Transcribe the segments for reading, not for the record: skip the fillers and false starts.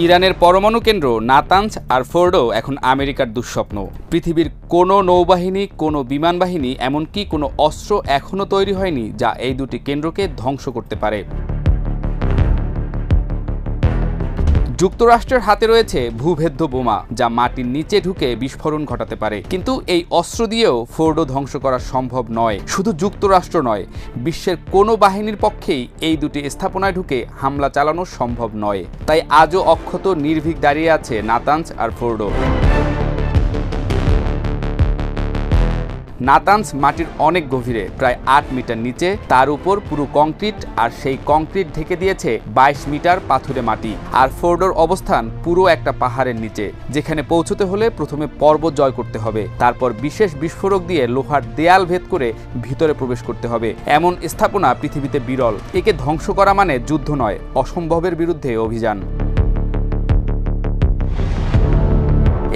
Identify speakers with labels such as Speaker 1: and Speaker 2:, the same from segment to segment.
Speaker 1: ইরানের পরমাণু কেন্দ্র নাতানজ আর ফোর্ডো এখন আমেরিকার দুঃস্বপ্ন। পৃথিবীর কোনো নৌবাহিনী, কোনো বিমান বাহিনী, এমনকি কোনো অস্ত্র এখনও তৈরি হয়নি যা এই দুটি কেন্দ্রকে ধ্বংস করতে পারে। যুক্তরাষ্ট্রের হাতে রয়েছে ভূভেদ্য বোমা, যা মাটির নিচে ঢুকে বিস্ফোরণ ঘটাতে পারে। কিন্তু এই অস্ত্র দিয়েও ফোর্ডো ধ্বংস করা সম্ভব নয়। শুধু যুক্তরাষ্ট্র নয়, বিশ্বের কোনো বাহিনীর পক্ষেই এই দুটি স্থাপনায় ঢুকে হামলা চালানো সম্ভব নয়। তাই আজও অক্ষত নির্ভীক দাঁড়িয়ে আছে নাতানজ আর ফোর্ডো। নাতানজ মাটির অনেক গভীরে, প্রায় 8 মিটার নিচে, তার উপর পুরো কংক্রিট, আর সেই কংক্রিট ঢেকে দিয়েছে 22 মিটার পাথুরে মাটি। আর ফোর্ডোর অবস্থান পুরো একটা পাহাড়ের নিচে, যেখানে পৌঁছতে হলে প্রথমে পর্বত জয় করতে হবে, তারপর বিশেষ বিস্ফোরক দিয়ে লোহার দেয়াল ভেদ করে ভিতরে প্রবেশ করতে হবে। এমন স্থাপনা পৃথিবীতে বিরল। একে ধ্বংস করা মানে যুদ্ধ নয়, অসম্ভবের বিরুদ্ধে অভিযান।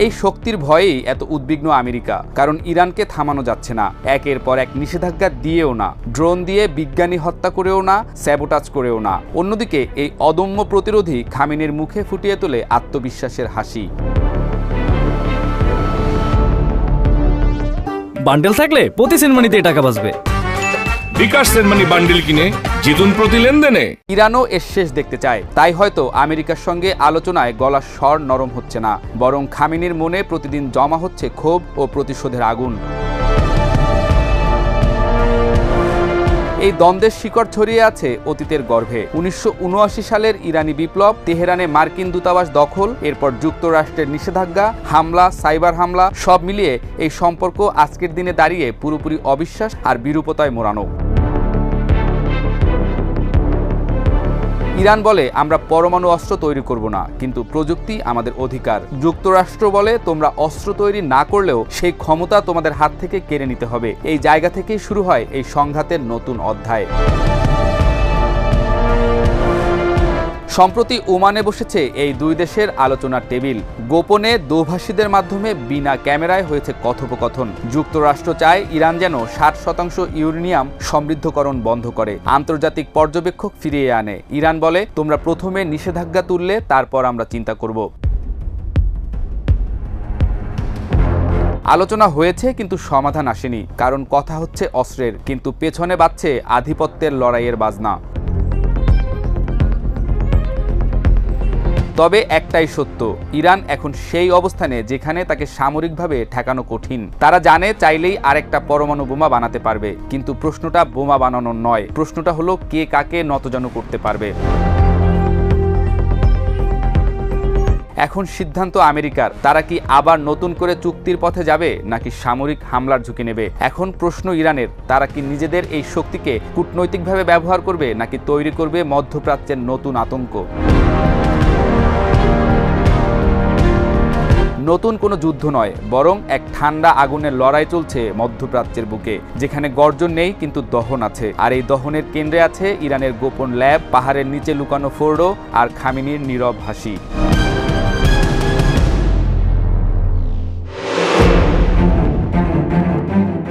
Speaker 1: এই শক্তির ভয়েই এত উদ্বিগ্ন আমেরিকা, কারণ ইরানকে থামানো যাচ্ছে না। একের পর এক নিষেধাজ্ঞা দিয়েও না, ড্রোন দিয়ে বিজ্ঞানী হত্যা করেও না, স্যাবোটাজ করেও না। অন্যদিকে এই অদম্য প্রতিরোধী খামেনির মুখে ফুটিয়ে তোলে আত্মবিশ্বাসের হাসি।
Speaker 2: বান্ডেল থাকলে প্রতি সেনমানিতে টাকা বাঁচবে।
Speaker 3: বিকাশ সেনমানি বান্ডেল কিনে জিতুন প্রতি লেনদেনে।
Speaker 1: ইরানও এর শেষ দেখতে চায়, তাই হয়তো আমেরিকার সঙ্গে আলোচনায় গলার স্বর নরম হচ্ছে না, বরং খামেনির মনে প্রতিদিন জমা হচ্ছে ক্ষোভ ও প্রতিশোধের আগুন। এই দ্বন্দ্বের শিকড় ছড়িয়ে আছে অতীতের গর্ভে। 1979 সালের ইরানি বিপ্লব, তেহরানে মার্কিন দূতাবাস দখল, এরপর যুক্তরাষ্ট্রের নিষেধাজ্ঞা, হামলা, সাইবার হামলা, সব মিলিয়ে এই সম্পর্ক আজকের দিনে দাঁড়িয়ে পুরোপুরি অবিশ্বাস আর বিরূপতায় মোড়ানো। ইরান বলে, আমরা পরমাণু অস্ত্র তৈরি করব না, কিন্তু প্রযুক্তি আমাদের অধিকার। যুক্তরাষ্ট্র বলে, তোমরা অস্ত্র তৈরি না করলেও সেই ক্ষমতা তোমাদের হাত থেকে কেড়ে নিতে হবে। এই জায়গা থেকেই শুরু হয় এই সংঘাতের নতুন অধ্যায়। সম্প্রতি ওমানে বসেছে এই দুই দেশের আলোচনার টেবিল। গোপনে দোভাষীদের মাধ্যমে বিনা ক্যামেরায় হয়েছে কথোপকথন। যুক্তরাষ্ট্র চায় ইরান যেন 60% ইউরেনিয়াম সমৃদ্ধকরণ বন্ধ করে, আন্তর্জাতিক পর্যবেক্ষক ফিরিয়ে আনে। ইরান বলে, তোমরা প্রথমে নিষেধাজ্ঞা তুললে, তারপর আমরা চিন্তা করব। আলোচনা হয়েছে, কিন্তু সমাধান আসেনি, কারণ কথা হচ্ছে অস্ত্রের, কিন্তু পেছনে বাজছে আধিপত্যের লড়াইয়ের বাজনা। তবে একটাই সত্য, ইরান এখন সেই অবস্থানে যেখানে তাকে সামরিকভাবে ঠেকানো কঠিন। তারা জানে চাইলেই আরেকটা পরমাণু বোমা বানাতে পারবে, কিন্তু প্রশ্নটা বোমা বানানোর নয়, প্রশ্নটা হলো কে কাকে নতজানু করতে পারবে। এখন সিদ্ধান্ত আমেরিকার। তারা কি আবার নতুন করে চুক্তির পথে যাবে, নাকি সামরিক হামলার ঝুঁকি নেবে? এখন প্রশ্ন ইরানের, তারা কি নিজেদের এই শক্তিকে কূটনৈতিকভাবে ব্যবহার করবে, নাকি তৈরি করবে মধ্যপ্রাচ্যের নতুন আতঙ্ক? নতুন কোনো যুদ্ধ নয়, বরং এক ঠান্ডা আগুনের লড়াই চলছে মধ্যপ্রাচ্যের বুকে, যেখানে গর্জন নেই কিন্তু দহন আছে। আর এই দহনের কেন্দ্রে আছে ইরানের গোপন ল্যাব, পাহাড়ের নিচে লুকানো ফোর্ডো, আর খামেনির নীরব হাসি।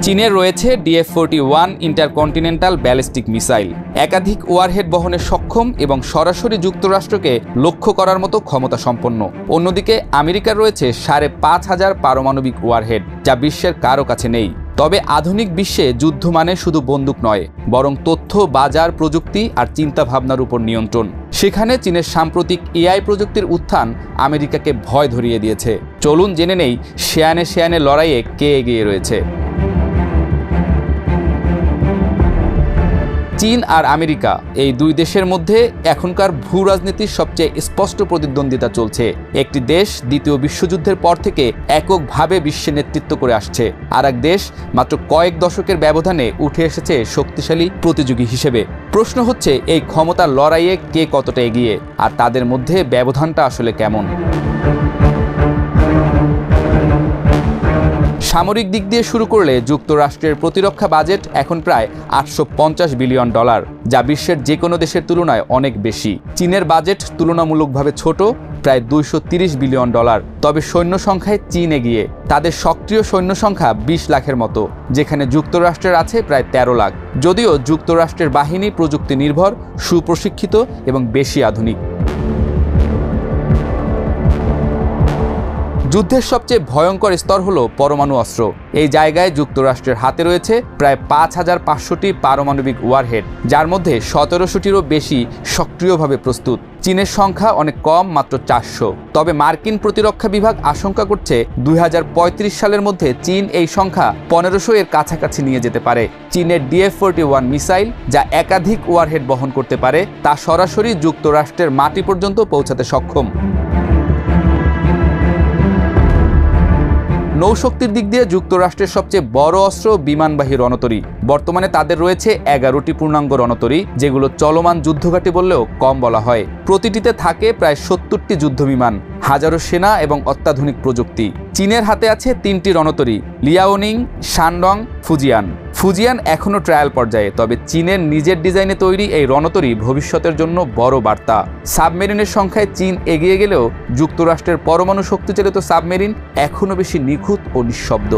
Speaker 1: চীনের রয়েছে DF-41 ইন্টারকন্টিনেন্টাল ব্যালিস্টিক মিসাইল, একাধিক ওয়ারহেড বহনে সক্ষম এবং সরাসরি যুক্তরাষ্ট্রকে লক্ষ্য করার মতো ক্ষমতা সম্পন্ন। অন্যদিকে আমেরিকার রয়েছে 5,500 পারমাণবিক ওয়ারহেড, যা বিশ্বের কারো কাছে নেই। তবে আধুনিক বিশ্বে যুদ্ধ মানে শুধু বন্দুক নয়, বরং তথ্য, বাজার, প্রযুক্তি আর চিন্তাভাবনার উপর নিয়ন্ত্রণ। সেখানে চীনের সাম্প্রতিক AI প্রযুক্তির উত্থান আমেরিকাকে ভয় ধরিয়ে দিয়েছে। চলুন জেনে নেই শেয়ানে শেয়ানে লড়াইয়ে কে এগিয়ে রয়েছে। চীন আর আমেরিকা, এই দুই দেশের মধ্যে এখনকার ভূ রাজনীতির সবচেয়ে স্পষ্ট প্রতিদ্বন্দ্বিতা চলছে। একটি দেশ দ্বিতীয় বিশ্বযুদ্ধের পর থেকে এককভাবে বিশ্বে নেতৃত্ব করে আসছে, আর এক দেশ মাত্র কয়েক দশকের ব্যবধানে উঠে এসেছে শক্তিশালী প্রতিযোগী হিসেবে। প্রশ্ন হচ্ছে, এই ক্ষমতার লড়াইয়ে কে কতটা এগিয়ে, আর তাদের মধ্যে ব্যবধানটা আসলে কেমন? সামরিক দিক দিয়ে শুরু করলে যুক্তরাষ্ট্রের প্রতিরক্ষা বাজেট এখন প্রায় $850 বিলিয়ন, যা বিশ্বের যে কোনো দেশের তুলনায় অনেক বেশি। চীনের বাজেট তুলনামূলকভাবে ছোট, প্রায় $230 বিলিয়ন। তবে সৈন্য সংখ্যায় চীন এগিয়ে। তাদের সক্রিয় সৈন্য সংখ্যা 20 লাখের মতো, যেখানে যুক্তরাষ্ট্রের আছে প্রায় 13 লাখ। যদিও যুক্তরাষ্ট্রের বাহিনী প্রযুক্তি নির্ভর, সুপ্রশিক্ষিত এবং বেশি আধুনিক। যুদ্ধের সবচেয়ে ভয়ঙ্কর স্তর হলো পরমাণু অস্ত্র। এই জায়গায় যুক্তরাষ্ট্রের হাতে রয়েছে প্রায় ৫,৫০০টি পারমাণবিক ওয়ারহেড, যার মধ্যে ১৭০০টিরও বেশি সক্রিয়ভাবে প্রস্তুত। চীনের সংখ্যা অনেক কম, মাত্র ৪০০। তবে মার্কিন প্রতিরক্ষা বিভাগ আশঙ্কা করছে ২০৩৫ সালের মধ্যে চীন এই সংখ্যা ১৫০০ এর কাছাকাছি নিয়ে যেতে পারে। চীনের DF-41 মিসাইল, যা একাধিক ওয়ারহেড বহন করতে পারে, তা সরাসরি যুক্তরাষ্ট্রের মাটি পর্যন্ত পৌঁছাতে সক্ষম। নৌশক্তির দিক দিয়ে যুক্তরাষ্ট্রের সবচেয়ে বড় অস্ত্র বিমানবাহী রণতরী। বর্তমানে তাদের রয়েছে ১১টি পূর্ণাঙ্গ রণতরী, যেগুলো চলমান যুদ্ধঘাঁটি বললেও কম বলা হয়। প্রতিটিতে থাকে প্রায় ৭০টি যুদ্ধবিমান, হাজারো সেনা এবং অত্যাধুনিক প্রযুক্তি। চীনের হাতে আছে ৩টি রণতরী, লিয়াওনিং, শানডং, ফুজিয়ান। ফুজিয়ান এখনও ট্রায়াল পর্যায়ে, তবে চীনের নিজের ডিজাইনে তৈরি এই রণতরী ভবিষ্যতের জন্য বড় বার্তা। সাবমেরিনের সংখ্যায় চীন এগিয়ে গেলেও যুক্তরাষ্ট্রের পরমাণু শক্তিচালিত সাবমেরিন এখনও বেশি নিখুঁত ও নিঃশব্দ।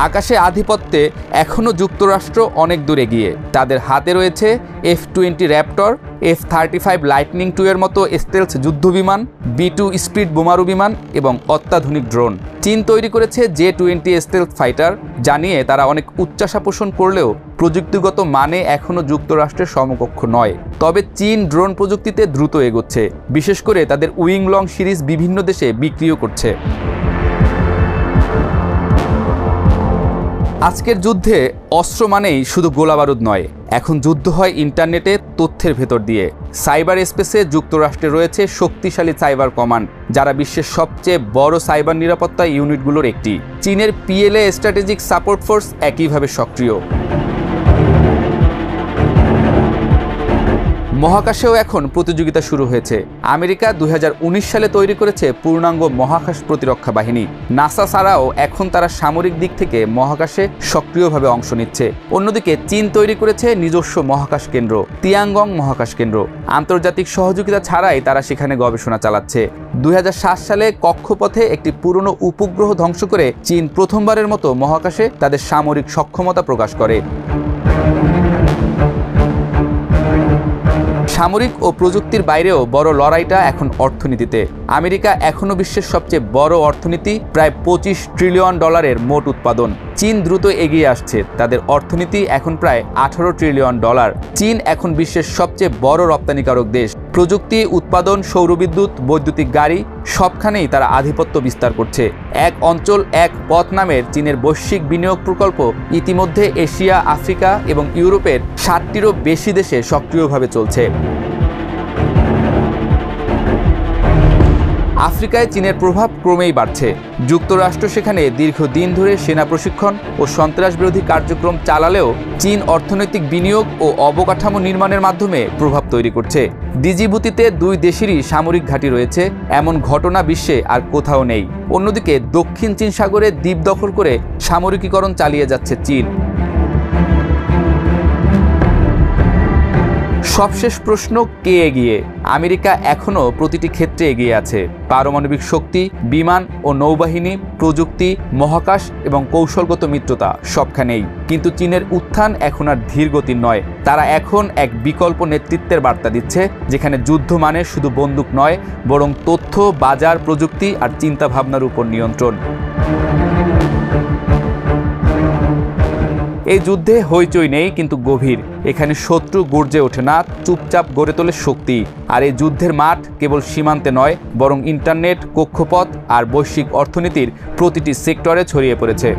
Speaker 1: আকাশে আধিপত্যে এখনও যুক্তরাষ্ট্র অনেক দূর এগিয়ে। তাদের হাতে রয়েছে F-20 র্যাপটর, F-35 লাইটনিং 2 এর মতো স্টেলথ যুদ্ধবিমান, B-2 স্পিড বোমারু বিমান এবং অত্যাধুনিক ড্রোন। চীন তৈরি করেছে J-20 স্টেলথ ফাইটার, জানিয়ে তারা অনেক উচ্চাশা পোষণ করলেও প্রযুক্তিগত মানে এখনও যুক্তরাষ্ট্রের সমকক্ষ নয়। তবে চীন ড্রোন প্রযুক্তিতে দ্রুত এগোচ্ছে, বিশেষ করে তাদের উইং লং সিরিজ বিভিন্ন দেশে বিক্রিও করছে। আজকের যুদ্ধে অস্ত্র মানেই শুধু গোলাবারুদ নয়, এখন যুদ্ধ হয় ইন্টারনেটে, তথ্যের ভেতর দিয়ে। সাইবার স্পেসে যুক্তরাষ্ট্রে রয়েছে শক্তিশালী সাইবার কমান্ড, যারা বিশ্বের সবচেয়ে বড় সাইবার নিরাপত্তা ইউনিটগুলোর একটি। চীনের PLA স্ট্র্যাটেজিক সাপোর্ট ফোর্স একইভাবে সক্রিয়। মহাকাশেও এখন প্রতিযোগিতা শুরু হয়েছে। আমেরিকা ২০১৯ সালে তৈরি করেছে পূর্ণাঙ্গ মহাকাশ প্রতিরক্ষা বাহিনী। নাসা ছাড়াও এখন তারা সামরিক দিক থেকে মহাকাশে সক্রিয়ভাবে অংশ নিচ্ছে। অন্যদিকে চীন তৈরি করেছে নিজস্ব মহাকাশ কেন্দ্র, তিয়াঙ্গং মহাকাশ কেন্দ্র। আন্তর্জাতিক সহযোগিতা ছাড়াই তারা সেখানে গবেষণা চালাচ্ছে। ২০০৭ সালে কক্ষপথে একটি পুরনো উপগ্রহ ধ্বংস করে চীন প্রথমবারের মতো মহাকাশে তাদের সামরিক সক্ষমতা প্রকাশ করে। সামরিক ও প্রযুক্তির বাইরেও বড় লড়াইটা এখন অর্থনীতিতে। আমেরিকা এখনও বিশ্বের সবচেয়ে বড় অর্থনীতি, প্রায় $২৫ ট্রিলিয়ন মোট উৎপাদন। চীন দ্রুত এগিয়ে আসছে, তাদের অর্থনীতি এখন প্রায় $18 ট্রিলিয়ন। চীন এখন বিশ্বের সবচেয়ে বড় রপ্তানিকারক দেশ। প্রযুক্তি, উৎপাদন, সৌরবিদ্যুৎ, বৈদ্যুতিক গাড়ি সবখানেই তারা আধিপত্য বিস্তার করছে। এক অঞ্চল এক পথ নামের চীনের বৈশ্বিক বিনিয়োগ প্রকল্প ইতিমধ্যে এশিয়া, আফ্রিকা এবং ইউরোপের 60টিরও বেশি দেশে সক্রিয়ভাবে চলছে। আফ্রিকায় চীনের প্রভাব ক্রমেই বাড়ছে। যুক্তরাষ্ট্র সেখানে দীর্ঘদিন ধরে সেনা প্রশিক্ষণ ও সন্ত্রাসবিরোধী কার্যক্রম চালালেও চীন অর্থনৈতিক বিনিয়োগ ও অবকাঠামো নির্মাণের মাধ্যমে প্রভাব তৈরি করছে। ডিজিবুতিতে 2 দেশেরই সামরিক ঘাঁটি রয়েছে, এমন ঘটনা বিশ্বে আর কোথাও নেই। অন্যদিকে দক্ষিণ চীন সাগরে দ্বীপ দখল করে সামরিকীকরণ চালিয়ে যাচ্ছে চীন। সবশেষ প্রশ্ন, কে এগিয়ে? আমেরিকা এখনও প্রতিটি ক্ষেত্রে এগিয়ে আছে। পারমাণবিক শক্তি, বিমান ও নৌবাহিনী, প্রযুক্তি, মহাকাশ এবং কৌশলগত মিত্রতা সবখানেই। কিন্তু চীনের উত্থান এখন আর ধীরগতির নয়। তারা এখন এক বিকল্প নেতৃত্বের বার্তা দিচ্ছে, যেখানে যুদ্ধ মানে শুধু বন্দুক নয়, বরং তথ্য, বাজার, প্রযুক্তি আর চিন্তাভাবনার উপর নিয়ন্ত্রণ। এই যুদ্ধে হইচই নেই, কিন্তু গভীর। এখানে শত্রু গর্জে ওঠে না, চুপচাপ গড়ে তোলে শক্তি। আর এই যুদ্ধের মাঠ কেবল সীমান্তে নয়, বরং ইন্টারনেট, কক্ষপথ আর বৈশ্বিক অর্থনীতির প্রতিটি সেক্টরে ছড়িয়ে পড়েছে।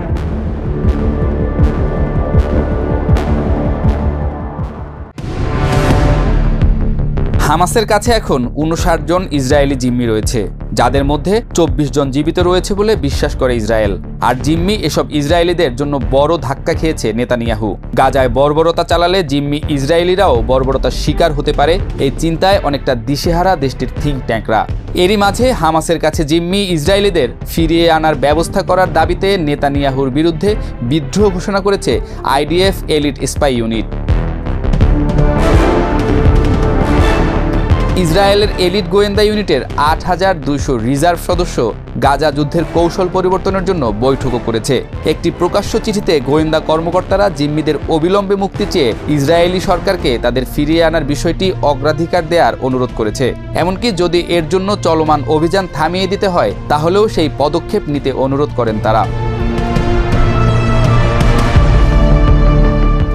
Speaker 1: হামাসের কাছে এখন 59 জন ইসরায়েলি জিম্মি রয়েছে, যাদের মধ্যে 24 জন জীবিত রয়েছে বলে বিশ্বাস করে ইসরায়েল। আর জিম্মি এসব ইসরায়েলিদের জন্য বড় ধাক্কা খেয়েছে নেতানিয়াহু। গাজায় বর্বরতা চালালে জিম্মি ইসরায়েলিরাও বর্বরতার শিকার হতে পারে, এই চিন্তায় অনেকটা দিশেহারা দেশটির থিঙ্ক ট্যাঙ্করা। এরই মাঝে হামাসের কাছে জিম্মি ইসরায়েলিদের ফিরিয়ে আনার ব্যবস্থা করার দাবিতে নেতানিয়াহুর বিরুদ্ধে বিদ্রোহ ঘোষণা করেছে IDF এলিট স্পাই ইউনিট। ইসরায়েলের এলিট গোয়েন্দা ইউনিটের ৮,২০০ রিজার্ভ সদস্য গাজা যুদ্ধের কৌশল পরিবর্তনের জন্য বৈঠকও করেছে। একটি প্রকাশ্য চিঠিতে গোয়েন্দা কর্মকর্তারা জিম্মিদের অবিলম্বে মুক্তি চেয়ে ইসরায়েলি সরকারকে তাদের ফিরিয়ে আনার বিষয়টি অগ্রাধিকার দেওয়ার অনুরোধ করেছে। এমনকি যদি এর জন্য চলমান অভিযান থামিয়ে দিতে হয় তাহলেও সেই পদক্ষেপ নিতে অনুরোধ করেন তারা।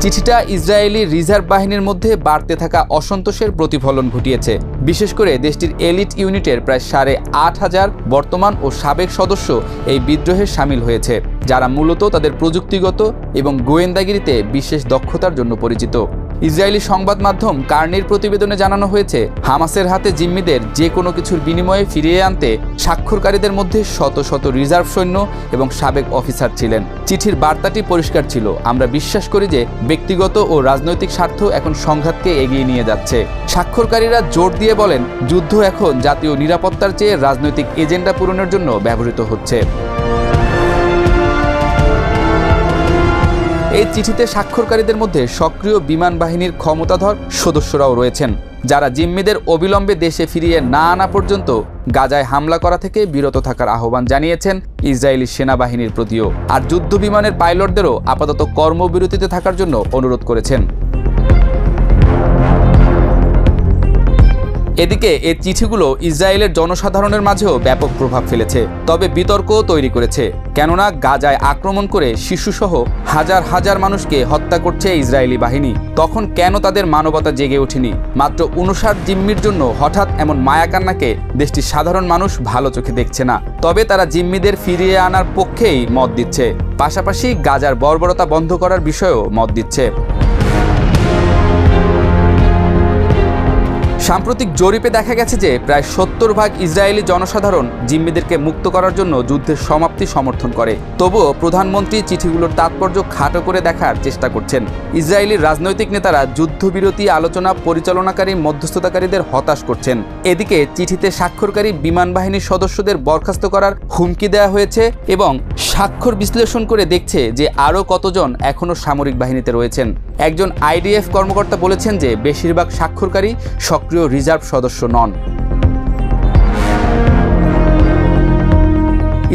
Speaker 1: চিঠিটা ইসরায়েলি রিজার্ভ বাহিনীর মধ্যে বাড়তে থাকা অসন্তোষের প্রতিফলন ঘটিয়েছে। বিশেষ করে দেশটির এলিট ইউনিটের প্রায় ৮৫০০ বর্তমান ও সাবেক সদস্য এই বিদ্রোহে সামিল হয়েছে, যারা মূলত তাদের প্রযুক্তিগত এবং গোয়েন্দাগিরিতে বিশেষ দক্ষতার জন্য পরিচিত। ইসরায়েলি সংবাদ মাধ্যম কার্নির প্রতিবেদনে জানানো হয়েছে, হামাসের হাতে জিম্মিদের যে কোনো কিছুর বিনিময়ে ফিরিয়ে আনতে স্বাক্ষরকারীদের মধ্যে শত শত রিজার্ভ সৈন্য এবং সাবেক অফিসার ছিলেন। চিঠির বার্তাটি পরিষ্কার ছিল, আমরা বিশ্বাস করি যে ব্যক্তিগত ও রাজনৈতিক স্বার্থ এখন সংঘাতকে এগিয়ে নিয়ে যাচ্ছে। স্বাক্ষরকারীরা জোর দিয়ে বলেন, যুদ্ধ এখন জাতীয় নিরাপত্তার চেয়ে রাজনৈতিক এজেন্ডা পূরণের জন্য ব্যবহৃত হচ্ছে। এই চিঠিতে স্বাক্ষরকারীদের মধ্যে সক্রিয় বিমান বাহিনীর ক্ষমতাধর সদস্যরাও রয়েছেন, যারা জিম্মিদের অবিলম্বে দেশে ফিরিয়ে না আনা পর্যন্ত গাজায় হামলা করা থেকে বিরত থাকার আহ্বান জানিয়েছেন ইসরায়েলি সেনাবাহিনীর প্রতিও। আর যুদ্ধ বিমানের পাইলটদেরও আপাতত কর্মবিরতিতে থাকার জন্য অনুরোধ করেছেন। এদিকে এই চিঠিগুলো ইসরায়েলের জনসাধারণের মাঝেও ব্যাপক প্রভাব ফেলেছে, তবে বিতর্কও তৈরি করেছে। কেননা গাজায় আক্রমণ করে শিশুসহ হাজার হাজার মানুষকে হত্যা করছে ইসরায়েলি বাহিনী। তখন কেন তাদের মানবতা জেগে ওঠেনি? মাত্র ৫৯ জিম্মির জন্য হঠাৎ এমন মায়াকান্নাকে দেশটির সাধারণ মানুষ ভালো চোখে দেখছে না। তবে তারা জিম্মিদের ফিরিয়ে আনার পক্ষেই মত দিচ্ছে, পাশাপাশি গাজার বর্বরতা বন্ধ করার বিষয়েও মত দিচ্ছে। সাম্প্রতিক জরিপে দেখা গেছে যে প্রায় ৭০% ইসরায়েলি জনসাধারণ জিম্মিদেরকে মুক্ত করার জন্য যুদ্ধের সমাপ্তি সমর্থন করে। তবুও প্রধানমন্ত্রী চিঠিগুলোর তাৎপর্য খাটো করে দেখার চেষ্টা করছেন। ইসরায়েলি রাজনৈতিক নেতারা যুদ্ধবিরতি আলোচনা পরিচালনাকারী মধ্যস্থতাকারীদের হতাশ করছেন। এদিকে চিঠিতে স্বাক্ষরকারী বিমান বাহিনীর সদস্যদের বরখাস্ত করার হুমকি দেওয়া হয়েছে এবং স্বাক্ষর বিশ্লেষণ করে দেখছে যে আরও কতজন এখনও সামরিক বাহিনীতে রয়েছেন। একজন আইডিএফ কর্মকর্তা বলেছেন যে বেশিরভাগ স্বাক্ষরকারী সক্রিয় রিজার্ভ সদস্য নন।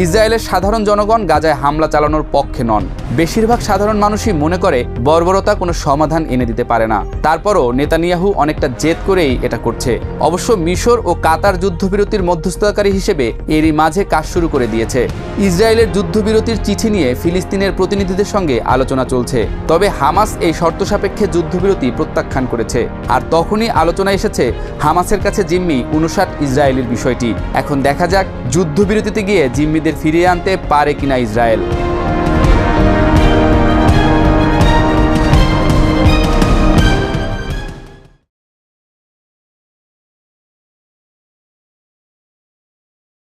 Speaker 1: ইসরায়েলের সাধারণ জনগণ গাজায় হামলা চালানোর পক্ষে নন। বেশিরভাগ সাধারণ মানুষই মনে করে বর্বরতা কোনো সমাধান এনে দিতে পারে না। তারপরও নেতানিয়াহু অনেকটা জেদ করেই এটা করছে। অবশ্য মিশর ও কাতার যুদ্ধবিরতির মধ্যস্থতাকারী হিসেবে এরই মাঝে কাজ শুরু করে দিয়েছে। ইসরায়েলের যুদ্ধবিরতির চিঠি নিয়ে ফিলিস্তিনের প্রতিনিধিদের সঙ্গে আলোচনা চলছে। তবে হামাস এই শর্ত সাপেক্ষে যুদ্ধবিরতি প্রত্যাখ্যান করেছে। আর তখনই আলোচনা এসেছে হামাসের কাছে জিম্মি ৫৯ ইসরায়েলের বিষয়টি। এখন দেখা যাক যুদ্ধবিরতিতে গিয়ে জিম্মিদের ফিরিয়ে আনতে পারে কিনা ইসরায়েল।